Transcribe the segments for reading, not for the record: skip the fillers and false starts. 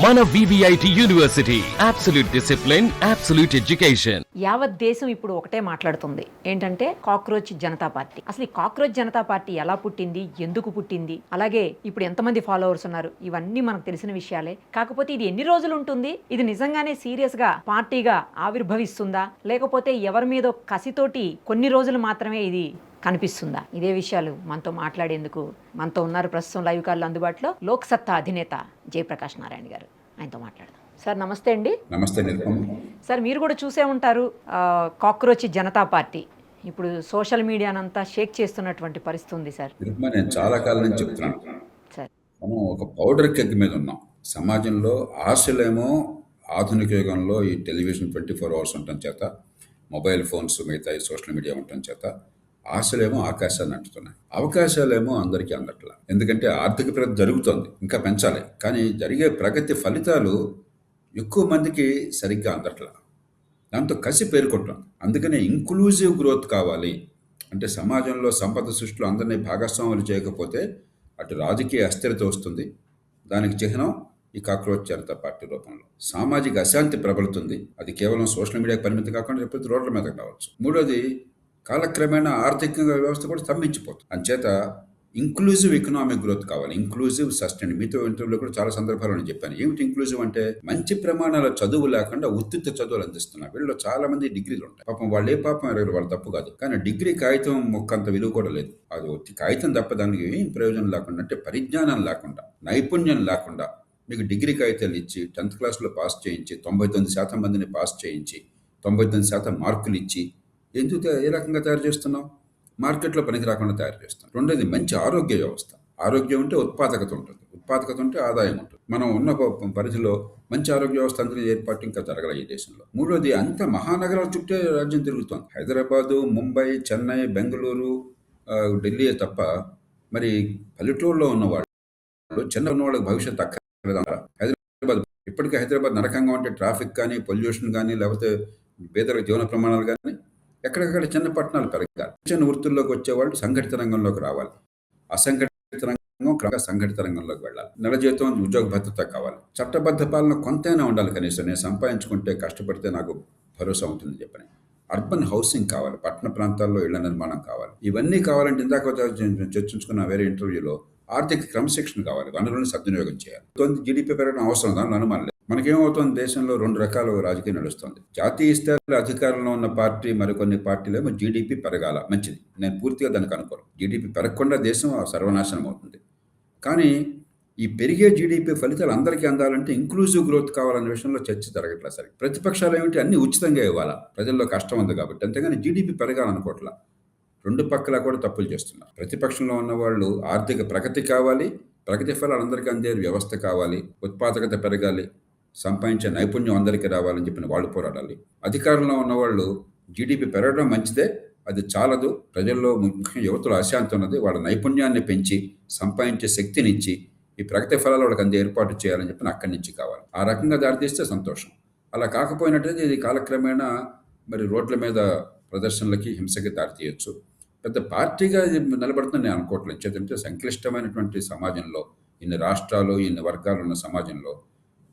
మన VVIT university absolute discipline, absolute education. యావత్ దేశం ఇప్పుడు ఒకటే మాట్లాడుతుంది, ఏంటంటే కాక్రోచ్ జనతా పార్టీ. అసలు ఈ కాక్రోచ్ జనతా పార్టీ ఎలా పుట్టింది, ఎందుకు పుట్టింది, అలాగే ఇప్పుడు ఎంతమంది ఫాలోవర్స్ ఉన్నారు, ఇవన్నీ మనకు తెలిసిన విషయాలే. కాకపోతే ఇది ఎన్ని రోజులు ఉంటుంది, ఇది నిజంగానే సీరియస్ గా పార్టీగా ఆవిర్భవిస్తుందా, లేకపోతే ఎవరి మీదో కసితోటి కొన్ని రోజులు మాత్రమే ఇది కనిపిస్తుందా? ఇదే విషయాలు మనతో మాట్లాడేందుకు మనతో ఉన్నారు ప్రస్తుతం లైవ్ కాల్లో అందుబాటులో లోక్ సత్తా అధినేత జయప్రకాష్ నారాయణ గారు. ఆయనతో మాట్లాడదాం. సార్ నమస్తే అండి. నమస్తే నిరుపమ. సార్ మీరు కూడా చూసే ఉంటారు, కాక్రోచ్ జనతా పార్టీ ఇప్పుడు సోషల్ మీడియానంతా షేక్ చేస్తున్నటువంటి పరిస్థితి ఉంది సార్. నిరుపమ, నేను చాలా కాలం నుంచి చెప్తున్నాను, సార్ మనం ఒక పౌడర్ కెగ్ మీద ఉన్నాం. సమాజంలో ఆశలేమో ఆధునిక యుగంలో ఈ టెలివిజన్ 24 hours ఉండటం చేత, మొబైల్ ఫోన్స్, మిగతా ఈ సోషల్ మీడియా ఉండటం చేత ఆశలేమో ఆకాశాన్ని అంటుతున్నాయి, అవకాశాలేమో అందరికీ అందట్లా. ఎందుకంటే ఆర్థిక ప్రగతి జరుగుతుంది, ఇంకా పెంచాలి, కానీ జరిగే ప్రగతి ఫలితాలు ఎక్కువ మందికి సరిగ్గా అందట్లా. దాంతో కసి పేరుకుంటాం. అందుకనే ఇంక్లూజివ్ గ్రోత్ కావాలి అంటే, సమాజంలో సంపద సృష్టిలో అందరినీ భాగస్వాములు చేయకపోతే అటు రాజకీయ అస్థిరత వస్తుంది. దానికి చిహ్నం ఈ కాక్రోచ్ జనతా పార్టీ రూపంలో సామాజిక అశాంతి ప్రబలుతుంది. అది కేవలం సోషల్ మీడియాకి పరిమితి కాకుండా రేపు రోడ్ల మీదకి రావచ్చు. మూడోది, కాలక్రమేణా ఆర్థిక వ్యవస్థ కూడా స్తంభించిపోతుంది. అంచేత ఇంక్లూజివ్ ఎకనామిక్ గ్రోత్ కావాలి, ఇంక్లూజివ్ సస్టైన్. మీతో ఇంటర్వ్యూలో కూడా చాలా సందర్భాలు నేను చెప్పాను. ఏమిటి ఇంక్లూజివ్ అంటే, మంచి ప్రమాణాల చదువు లేకుండా ఉత్తిత చదువులు అందిస్తున్నారు. వీళ్ళు చాలా మంది డిగ్రీలు ఉంటాయి. పాపం వాళ్ళు ఏ పాపం వాళ్ళ తప్పు కాదు, కానీ డిగ్రీ కాగితం మొక్కంత విలువ కూడా లేదు. అది ఒత్తి కాగితం తప్ప దానికి ఏం ప్రయోజనం లేకుండా, అంటే పరిజ్ఞానం లేకుండా, నైపుణ్యం లేకుండా మీకు డిగ్రీ కాగితాలు ఇచ్చి 10th క్లాస్లో పాస్ చేయించి 99% మందిని పాస్ చేయించి 99% మార్కులు ఇచ్చి ఎందుకు ఏ రకంగా తయారు చేస్తున్నాం? మార్కెట్లో పనికి రాకుండా తయారు చేస్తాం. రెండోది, మంచి ఆరోగ్య వ్యవస్థ. ఆరోగ్యం ఉంటే ఉత్పాదకత ఉంటుంది, ఉత్పాదకత ఉంటే ఆదాయం ఉంటుంది. మనం ఉన్న పరిధిలో మంచి ఆరోగ్య వ్యవస్థ అందరి ఏర్పాటు ఇంకా జరగలేదు ఈ దేశంలో. మూడోది, అంత మహానగరాల చుట్టే రాజ్యం తిరుగుతుంది. హైదరాబాదు, ముంబై, చెన్నై, బెంగళూరు, ఢిల్లీ తప్ప మరి పల్లెటూరులో ఉన్నవాళ్ళు, చిన్న ఉన్న వాళ్ళకి భవిష్యత్తు అక్కర్లేదు. హైదరాబాద్ ఇప్పటికీ హైదరాబాద్ నరకంగా ఉంటే ట్రాఫిక్ కానీ, పొల్యూషన్ కానీ, లేకపోతే పేదల జీవన ప్రమాణాలు కానీ, ఎక్కడికక్కడ చిన్న పట్టణాలు పెరగాలి. చిన్న వృత్తుల్లోకి వచ్చేవాళ్ళు సంఘటిత రంగంలోకి రావాలి. అసంఘటిత రంగం సంఘటిత రంగంలోకి వెళ్ళాలి. నెల జీతం, ఉద్యోగ భద్రత కావాలి. చట్టబద్ధ పాలన కొంతైనా ఉండాలి. కనీసం నేను సంపాదించుకుంటే, కష్టపడితే నాకు భరోసా ఉంటుందని చెప్పని. అర్బన్ హౌసింగ్ కావాలి, పట్టణ ప్రాంతాల్లో ఇళ్ల నిర్మాణం కావాలి. ఇవన్నీ కావాలంటే ఇందాక చర్చించుకున్న వేరే ఇంటర్వ్యూలో ఆర్థిక క్రమశిక్షణ కావాలి, వనరులను సద్వినియోగం చేయాలి. జీడీపీ పెరగడం అవసరం, దానిలో అనుమానం లేదు. మనకేమవుతుంది, దేశంలో 2 రకాల రాజకీయం నడుస్తుంది. జాతీయ స్థాయిలో అధికారంలో ఉన్న పార్టీ, మరికొన్ని పార్టీలేమో జీడీపీ పెరగాల, మంచిది, నేను పూర్తిగా దానికి అనుకోను. జీడీపీ పెరగకుండా దేశం సర్వనాశనం అవుతుంది. కానీ ఈ పెరిగే జీడీపీ ఫలితాలు అందరికీ అందాలంటే ఇంక్లూజివ్ గ్రోత్ కావాలనే విషయంలో చర్చ జరగట్లా. సరే, ప్రతిపక్షాలు ఏమిటి, అన్ని ఉచితంగా ఇవ్వాలా, ప్రజల్లో కష్టం ఉంది కాబట్టి. అంతేగాని జీడీపీ పెరగాలనుకోవట్లా. 2 పక్కలా కూడా తప్పులు చేస్తున్నారు. ప్రతిపక్షంలో ఉన్న వాళ్ళు ఆర్థిక ప్రగతి కావాలి, ప్రగతి ఫలాలు అందరికీ అందే వ్యవస్థ కావాలి, ఉత్పాదకత పెరగాలి, సంపాదించే నైపుణ్యం అందరికీ రావాలని చెప్పిన వాళ్ళు పోరాడాలి. అధికారంలో ఉన్నవాళ్ళు జీడీపీ పెరగడం మంచిదే, అది చాలదు, ప్రజల్లో ముఖ్యంగా యువతలో అశాంతి ఉన్నది, వాళ్ళ నైపుణ్యాన్ని పెంచి సంపాదించే శక్తినిచ్చి ఈ ప్రగతి ఫలాలు వాళ్ళకి అందే ఏర్పాటు చేయాలని చెప్పిన అక్కడి నుంచి కావాలి. ఆ రకంగా దారితీస్తే సంతోషం. అలా కాకపోయినట్లయితే ఇది కాలక్రమేణా మరి రోడ్ల మీద ప్రదర్శనలకి, హింసకి దారితీయచ్చు. పెద్ద పార్టీగా నిలబడుతుందని నేను అనుకోవట్లేదు. చేతంటే సంక్లిష్టమైనటువంటి సమాజంలో, ఇన్ని రాష్ట్రాలు, ఇన్ని వర్గాలు ఉన్న సమాజంలో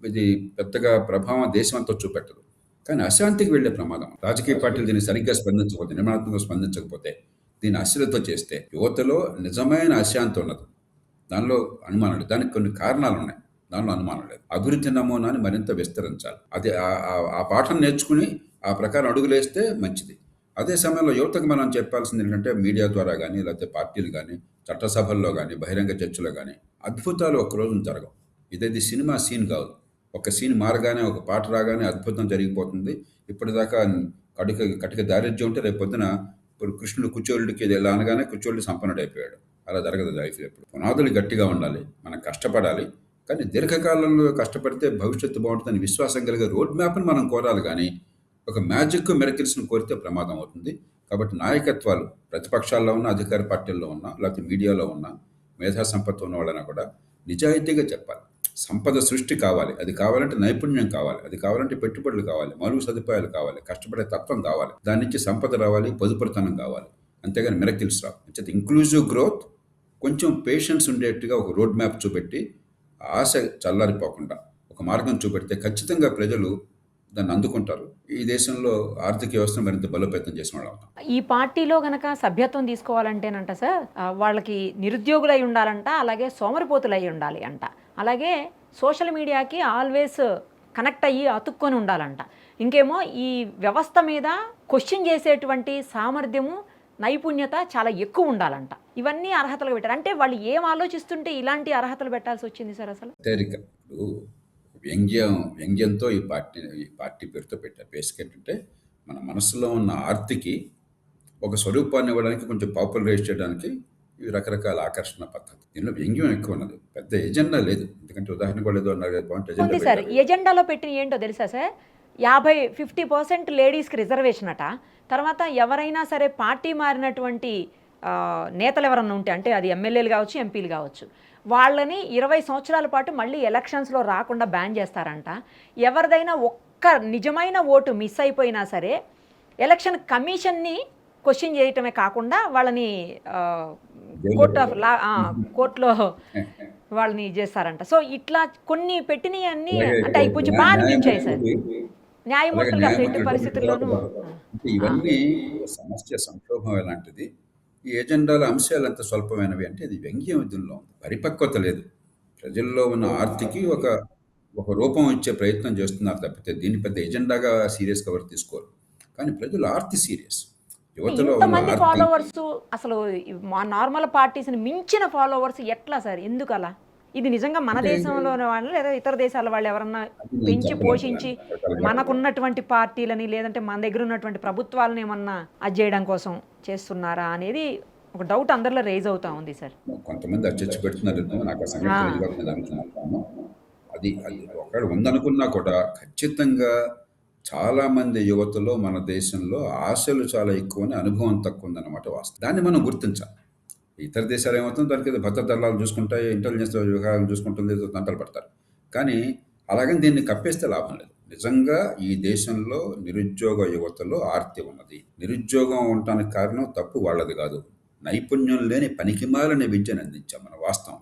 ఇది పెద్దగా ప్రభావం దేశం అంతా చూపెట్టదు. కానీ అశాంతికి వెళ్లే ప్రమాదం. రాజకీయ పార్టీలు దీన్ని సరిగ్గా స్పందించకపోతే, నిర్మాణాత్మకంగా స్పందించకపోతే, దీన్ని అశ్రద్ధ చేస్తే యువతలో నిజమైన అశాంతి ఉన్నది. దానిలో అనుమానం లేదు. దానికి కొన్ని కారణాలు ఉన్నాయి, దానిలో అనుమానం లేదు. అభివృద్ధి నమూనాని మరింత విస్తరించాలి. అది ఆ పాఠం నేర్చుకుని ఆ ప్రకారం అడుగులేస్తే మంచిది. అదే సమయంలో యువతకు మనం చెప్పాల్సింది ఏంటంటే, మీడియా ద్వారా కానీ, లేకపోతే పార్టీలు కానీ, చట్టసభల్లో కానీ, బహిరంగ చర్చలో కానీ అద్భుతాలు ఒక్కరోజు జరగవు. ఇదేది సినిమా సీన్ కాదు. ఒక సీన్ మారగానే, ఒక పాట రాగానే అద్భుతం జరిగిపోతుంది. ఇప్పటిదాకా కటిక దారిద్ర్యం ఉంటే రేపు పొద్దున ఇప్పుడు కృష్ణుడు కుచోళ్ళుడికి ఎలా అనగానే కుచోళ్ళు సంపన్నుడు అయిపోయాడు. అలా జరగదు లైఫ్లో. ఎప్పుడు పునాదులు గట్టిగా ఉండాలి, మనం కష్టపడాలి. కానీ దీర్ఘకాలంలో కష్టపడితే భవిష్యత్తు బాగుంటుందని విశ్వాసం కలిగే రోడ్ మ్యాప్ని మనం కోరాలి. కానీ ఒక మ్యాజిక్ మిరకిల్స్ని కోరితే ప్రమాదం అవుతుంది. కాబట్టి నాయకత్వాలు ప్రతిపక్షాల్లో ఉన్న, అధికార పార్టీల్లో ఉన్న, లేకపోతే మీడియాలో ఉన్న, మేధా సంపత్తి ఉన్న వాళ్ళైనా కూడా నిజాయితీగా చెప్పాలి. సంపద సృష్టి కావాలి, అది కావాలంటే నైపుణ్యం కావాలి, అది కావాలంటే పెట్టుబడులు కావాలి, మౌలిక సదుపాయాలు కావాలి, కష్టపడే తత్వం కావాలి, దాని నుంచి సంపద రావాలి, పొదుపుతనం కావాలి. అంతేగాని మిరకిల్స్ రావు. అంటే ఇంక్లూజివ్ గ్రోత్, కొంచెం పేషెన్స్ ఉండేట్టుగా ఒక రోడ్ మ్యాప్ చూపెట్టి ఆశ చల్లారిపోకుండా ఒక ఒక మార్గం చూపెడితే ఖచ్చితంగా ప్రజలు దాన్ని అందుకుంటారు. ఈ దేశంలో ఆర్థిక వ్యవస్థను మరింత బలోపేతం చేసిన వాళ్ళు అవుతాం. ఈ పార్టీలో గనక సభ్యత్వం తీసుకోవాలంటేనంట సార్ వాళ్ళకి నిరుద్యోగులై ఉండాలంట, అలాగే సోమరిపోతులై ఉండాలి అంట, అలాగే సోషల్ మీడియాకి ఆల్వేస్ కనెక్ట్ అయ్యి అతుక్కొని ఉండాలంట, ఇంకేమో ఈ వ్యవస్థ మీద క్వశ్చన్ చేసేటువంటి సామర్థ్యము నైపుణ్యత చాలా ఎక్కువ ఉండాలంట. ఇవన్నీ అర్హతలు పెట్టారు. అంటే వాళ్ళు ఏం ఆలోచిస్తుంటే ఇలాంటి అర్హతలు పెట్టాల్సి వచ్చింది సార్ అసలు? తేలిక ఇప్పుడు వ్యంగ్యంతో ఈ పార్టీ పేరుతో పెట్టారు. బేసిక్ ఏంటంటే మన మనసులో ఉన్న ఆర్తికి ఒక స్వరూపాన్ని ఇవ్వడానికి, కొంచెం పాపులరైజ్ చేయడానికి ఇవి రకరకాల ఆకర్షణ పద్ధతి. దీనిలో వ్యంగ్యం ఎక్కువ ఉన్నది, పెద్ద ఎజెండా లేదు. ఎందుకంటే ఉదాహరణ కూడా ఏదో అన్నారు కదా, పాయింట్ ఉంది సార్. ఎజెండాలో పెట్టిన ఏంటో తెలుసా సార్? 50% లేడీస్కి రిజర్వేషన్ అట. తర్వాత ఎవరైనా సరే పార్టీ మారినటువంటి నేతలు ఎవరన్నా ఉంటే, అంటే అది ఎమ్మెల్యేలు కావచ్చు, ఎంపీలు కావచ్చు, వాళ్ళని 20 సంవత్సరాల పాటు మళ్ళీ ఎలక్షన్స్లో రాకుండా బ్యాన్ చేస్తారంట. ఎవరిదైనా ఒక్క నిజమైన ఓటు మిస్ అయిపోయినా సరే ఎలక్షన్ కమిషన్ని క్వశ్చన్ చేయటమే కాకుండా వాళ్ళని కోర్టులో వాళ్ళని చేస్తారంట. సో ఇట్లా కొన్ని పెట్టినవి అన్నీ అంటే అవి కొంచెం బాగా అనిపించాయి సార్. న్యాయమూర్తులుగా ఎట్టి పరిస్థితుల్లోనూ ఇవన్నీ సమస్య సంక్షోభం ఎలాంటిది, ఈ ఎజెండాల అంశాలు ఎంత స్వల్పమైనవి అంటే అది వ్యంగ్యం విధుల్లో ఉంది. పరిపక్వత లేదు. ప్రజల్లో ఉన్న ఆర్తికి ఒక రూపం ఇచ్చే ప్రయత్నం చేస్తున్నారు తప్పితే దీన్ని పెద్ద ఎజెండాగా సీరియస్గా ఎవరు తీసుకోరు. కానీ ప్రజలు ఆర్తి సీరియస్. యువతలో ఇంతమంది ఫాలోవర్స్, అసలు మా నార్మల్ పార్టీస్ని మించిన ఫాలోవర్స్ ఎట్లా సార్? ఎందుకు అలా? ఇది నిజంగా మన దేశంలోని వాళ్ళు లేదా ఇతర దేశాల వాళ్ళు ఎవరన్నా పెంచి పోషించి మనకున్నటువంటి పార్టీలని లేదంటే మన దగ్గర ఉన్నటువంటి ప్రభుత్వాలను ఏమన్నా అది చేయడం కోసం చేస్తున్నారా అనేది ఒక డౌట్ అందరిలో రేజ్ అవుతా ఉంది సార్. కొంతమంది అచ్చొచ్చి పెడుతున్నారు. నాకు ఆ సంగతి అనుకున్నాను. అది ఒకవేళ ఉందనుకున్నా కూడా ఖచ్చితంగా చాలామంది యువతలో మన దేశంలో ఆశలు చాలా ఎక్కువ, అనుభవం తక్కువ ఉందన్నమాట వాస్తవం. దాన్ని మనం గుర్తించాలి. ఇతర దేశాలు ఏమవుతుందో దానికి భద్రతా దళాలు చూసుకుంటాయి, ఇంటెలిజెన్స్ వ్యవహారాలు చూసుకుంటుంది, తంటలు పడతారు. కానీ అలాగని దీన్ని కప్పేస్తే లాభం లేదు. నిజంగా ఈ దేశంలో నిరుద్యోగ యువతలో ఆర్తి ఉన్నది. నిరుద్యోగం ఉండటానికి కారణం తప్పు వాళ్ళది కాదు, నైపుణ్యం లేని పనికిమాలని విద్యను అందించాం మన వాస్తవం.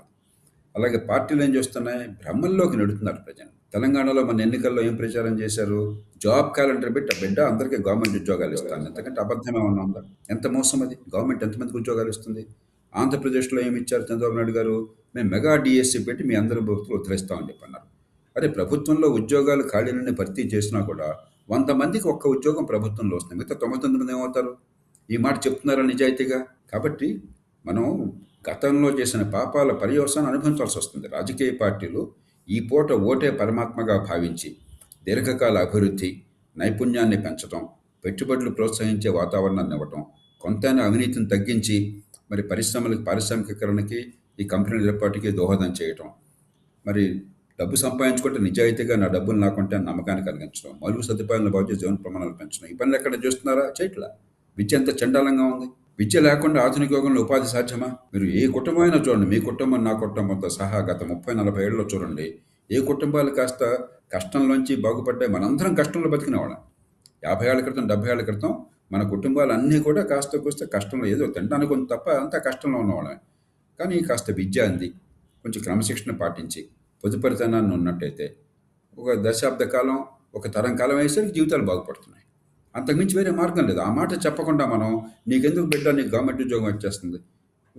అలాగే పార్టీలు ఏం చేస్తున్నాయి, భ్రమల్లోకి నెడుతున్నారు ప్రజలు. తెలంగాణలో మన ఎన్నికల్లో ఏం ప్రచారం చేశారు? జాబ్ క్యాలెండర్ బిడ్డ అందరికీ గవర్నమెంట్ ఉద్యోగాలు ఇస్తాను. ఎంతకంటే అబద్ధం ఏమన్నా ఉందా? ఎంత మోసం అది! గవర్నమెంట్ ఎంతమందికి ఉద్యోగాలు ఇస్తుంది? ఆంధ్రప్రదేశ్లో ఏమి ఇచ్చారు చంద్రబాబు నాయుడు గారు? మేము మెగా డిఎస్సి పెట్టి మీ అందరి ప్రభుత్వం ఉద్ధరిస్తామని చెప్పన్నారు. అదే ప్రభుత్వంలో ఉద్యోగాలు ఖాళీలన్నీ భర్తీ చేసినా కూడా 100 మందికి ఒక్క ఉద్యోగం ప్రభుత్వంలో వస్తుంది, మిగతా 99 మంది ఏమవుతారు? ఈ మాట చెప్తున్నారా నిజాయితీగా? కాబట్టి మనం గతంలో చేసిన పాపాల పర్యవసానం అనుభవించాల్సి వస్తుంది. రాజకీయ పార్టీలు ఈ పూట ఓటే పరమాత్మగా భావించి దీర్ఘకాల అభివృద్ధి, నైపుణ్యాన్ని పెంచడం, పెట్టుబడులు ప్రోత్సహించే వాతావరణాన్ని ఇవ్వటం, కొంతైనా అవినీతిని తగ్గించి మరి పారిశ్రామికీకరణకి, ఈ కంపెనీల ఏర్పాటుకి దోహదం చేయటం, మరి డబ్బు సంపాదించుకుంటే నిజాయితీగా నా డబ్బులు నాకుంటే నమ్మకాన్ని కలిగించడం, మౌలిక సదుపాయాలను బాగు చేసి జీవన ప్రమాణాలు పెంచడం, ఈ పనులు ఎక్కడ చేస్తున్నారా? చేయట్లా. విద్య ఎంత చండాలంగా ఉంది. విద్య లేకుండా ఆధునిక యుగంలో ఉపాధి సాధ్యమా? మీరు ఏ కుటుంబమైనా చూడండి, మీ కుటుంబం నా కుటుంబంతో సహా గత 30-40 ఏళ్ళలో చూడండి, ఏ కుటుంబాలు కాస్త కష్టంలోంచి బాగుపడ్డాయి? మనందరం కష్టంలో బతికినవాళ్ళం. 50 ఏళ్ల క్రితం, 70 ఏళ్ల క్రితం మన కుటుంబాలు అన్నీ కూడా కాస్త కూస్తే కష్టంలో, ఏదో తినడానికి కొంత తప్ప అంతా కష్టంలో ఉన్నవాళ్ళమే. కానీ కాస్త విద్య అంది, కొంచెం క్రమశిక్షణ పాటించి పొదుపరితనాన్ని ఉన్నట్టయితే ఒక దశాబ్ద కాలం, ఒక తరం కాలం అయ్యేసరికి జీవితాలు బాగుపడుతున్నాయి. అంతకుమించి వేరే మార్గం లేదు. ఆ మాట చెప్పకుండా మనం నీకెందుకు బిడ్డ, నీకు గవర్నమెంట్ ఉద్యోగం వచ్చేస్తుంది,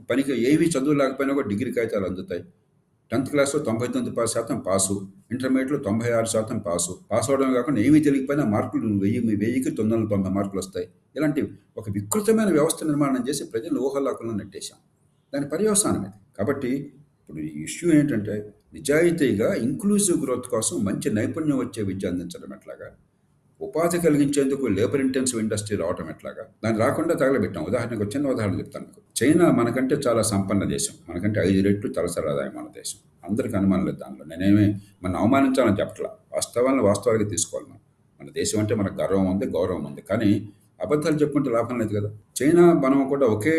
పనికి ఏమీ చదువు లేకపోయినా కూడా డిగ్రీ కాగితాలు అందుతాయి, 10th క్లాస్లో 99% పాసు, ఇంటర్మీడియట్లో 96% పాస్ అవడమే కాకుండా ఏమీ తెలియకపోయినా మార్కులు 1000కి 990 మార్కులు వస్తాయి. ఇలాంటి ఒక వికృతమైన వ్యవస్థ నిర్మాణం చేసి ప్రజలు ఊహలాకులను నెట్టేశాం. దాని పర్యవసానం ఇది. కాబట్టి ఇప్పుడు ఈ ఇష్యూ ఏంటంటే, నిజాయితీగా ఇంక్లూజివ్ గ్రోత్ కోసం మంచి నైపుణ్యం వచ్చే విద్య అందించడం ఎట్లాగా, ఉపాధి కలిగించేందుకు లేబర్ ఇంటెన్సివ్ ఇండస్ట్రీ రావటం ఎట్లాగా, దాన్ని రాకుండా తగలబెట్టాం. ఉదాహరణకు చిన్న ఉదాహరణ చెప్తాను మీకు. చైనా మనకంటే చాలా సంపన్న దేశం, మనకంటే 5 రెట్లు తలసరి ఆదాయం మన దేశం. అందరికీ అనుమానం లేదు దానిలో. నేనేమి మన అవమానించాలని చెప్పట్లా, వాస్తవాలుగా తీసుకోవాలి. మన దేశం అంటే మనకు గర్వం ఉంది, గౌరవం ఉంది. కానీ అబద్ధాలు చెప్పుకుంటే లాభం లేదు కదా. చైనా మనం కూడా ఒకే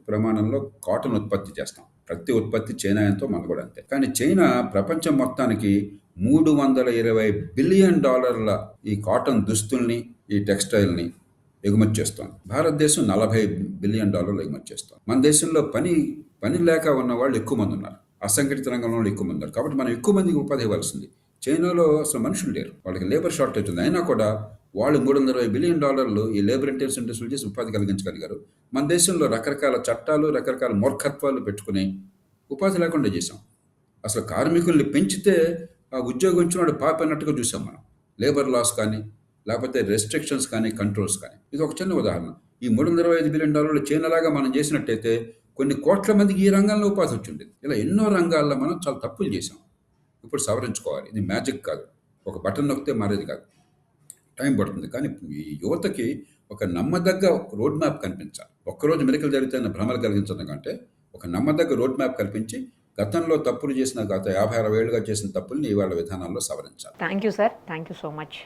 ప్రమాణంలో కాటన్ ఉత్పత్తి చేస్తాం. ప్రతి ఉత్పత్తి చైనా ఎంతో మన కూడా అంతే. కానీ చైనా ప్రపంచం మొత్తానికి $320 బిలియన్ ఈ కాటన్ దుస్తుల్ని, ఈ టెక్స్టైల్ని ఎగుమతి చేస్తోంది. భారతదేశం $40 బిలియన్ ఎగుమతి చేస్తోంది. మన దేశంలో పని లేక ఉన్న వాళ్ళు ఎక్కువ మంది ఉన్నారు, అసంఘటిత రంగంలో ఎక్కువ మంది ఉన్నారు. కాబట్టి మనం ఎక్కువ మందికి ఉపాధి ఇవ్వాల్సింది. చైనాలో అసలు మనుషులు లేరు, వాళ్ళకి లేబర్ షార్టేజ్ ఉంది. అయినా కూడా వాళ్ళు $320 బిలియన్ ఈ లేబర్ ఇంటెన్సివ్ ఇండస్ట్రీలు చేసి ఉపాధి కలిగించగలిగారు. మన దేశంలో రకరకాల చట్టాలు, రకరకాల మూర్ఖత్వాలు పెట్టుకుని ఉపాధి లేకుండా చేశాం. అసలు కార్మికుల్ని పెంచితే ఆ ఉద్యోగం ఇచ్చిన వాడు పాపన్నట్టుగా చూసాం మనం. లేబర్ లాస్ కానీ, లేకపోతే రెస్ట్రిక్షన్స్ కానీ, కంట్రోల్స్ కానీ. ఇది ఒక చిన్న ఉదాహరణ. ఈ $325 బిలియన్ చైనాలాగా మనం చేసినట్టయితే కొన్ని కోట్ల మందికి ఈ రంగంలో ఉపాధి వచ్చింది. ఇలా ఎన్నో రంగాల్లో మనం చాలా తప్పులు చేశాం. ఇప్పుడు సవరించుకోవాలి. ఇది మ్యాజిక్ కాదు, ఒక బటన్ నొక్కితే మారేది కాదు, టైం పడుతుంది. కానీ ఈ యువతకి ఒక నమ్మదగ్గ రోడ్ మ్యాప్ కనిపించాలి. ఒక్కరోజు మెరికలు జరిగితే భ్రమలు కలిగించడం కంటే ఒక నమ్మదగ్గ రోడ్ మ్యాప్ కల్పించి గతంలో తప్పులు చేసిన, గత 50-60 ఏళ్ళుగా చేసిన తప్పుల్ని ఇవాళ విధానాల్లో సవరించాలి. Thank you sir, thank you so much.